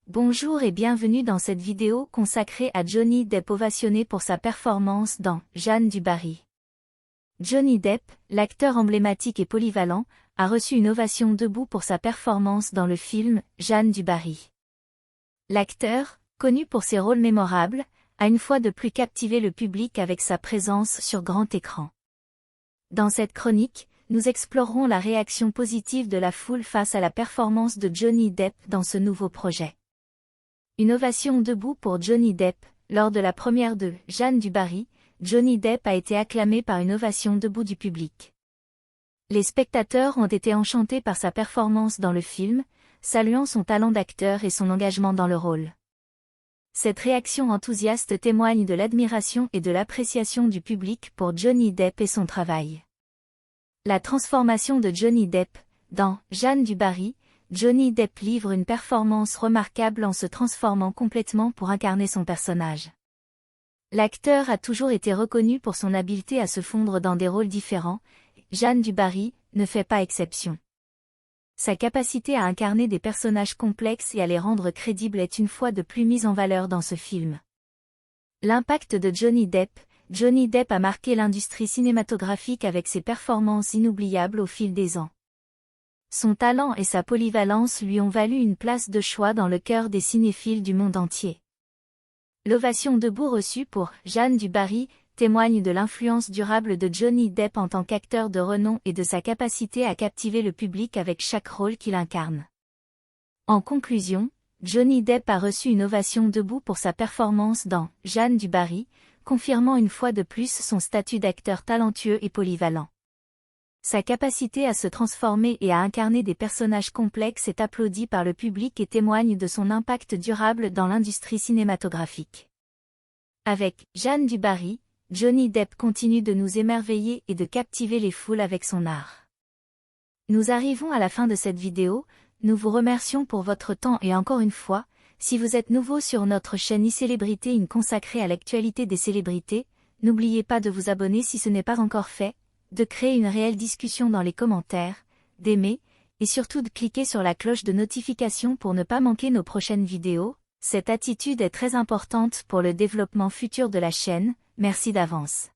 Bonjour et bienvenue dans cette vidéo consacrée à Johnny Depp ovationné pour sa performance dans Jeanne du Barry. Johnny Depp, l'acteur emblématique et polyvalent, a reçu une ovation debout pour sa performance dans le film Jeanne du Barry. L'acteur, connu pour ses rôles mémorables, a une fois de plus captivé le public avec sa présence sur grand écran. Dans cette chronique, nous explorerons la réaction positive de la foule face à la performance de Johnny Depp dans ce nouveau projet. Une ovation debout pour Johnny Depp. Lors de la première de Jeanne du Barry, Johnny Depp a été acclamé par une ovation debout du public. Les spectateurs ont été enchantés par sa performance dans le film, saluant son talent d'acteur et son engagement dans le rôle. Cette réaction enthousiaste témoigne de l'admiration et de l'appréciation du public pour Johnny Depp et son travail. La transformation de Johnny Depp. Dans Jeanne du Barry, Johnny Depp livre une performance remarquable en se transformant complètement pour incarner son personnage. L'acteur a toujours été reconnu pour son habileté à se fondre dans des rôles différents, Jeanne du Barry ne fait pas exception. Sa capacité à incarner des personnages complexes et à les rendre crédibles est une fois de plus mise en valeur dans ce film. L'impact de Johnny Depp. Johnny Depp a marqué l'industrie cinématographique avec ses performances inoubliables au fil des ans. Son talent et sa polyvalence lui ont valu une place de choix dans le cœur des cinéphiles du monde entier. L'ovation debout reçue pour Jeanne du Barry témoigne de l'influence durable de Johnny Depp en tant qu'acteur de renom et de sa capacité à captiver le public avec chaque rôle qu'il incarne. En conclusion, Johnny Depp a reçu une ovation debout pour sa performance dans Jeanne du Barry, confirmant une fois de plus son statut d'acteur talentueux et polyvalent. Sa capacité à se transformer et à incarner des personnages complexes est applaudie par le public et témoigne de son impact durable dans l'industrie cinématographique. Avec Jeanne du Barry, Johnny Depp continue de nous émerveiller et de captiver les foules avec son art. Nous arrivons à la fin de cette vidéo, nous vous remercions pour votre temps et encore une fois, si vous êtes nouveau sur notre chaîne iCélébrité consacrée à l'actualité des célébrités, n'oubliez pas de vous abonner si ce n'est pas encore fait, de créer une réelle discussion dans les commentaires, d'aimer, et surtout de cliquer sur la cloche de notification pour ne pas manquer nos prochaines vidéos. Cette attitude est très importante pour le développement futur de la chaîne, merci d'avance.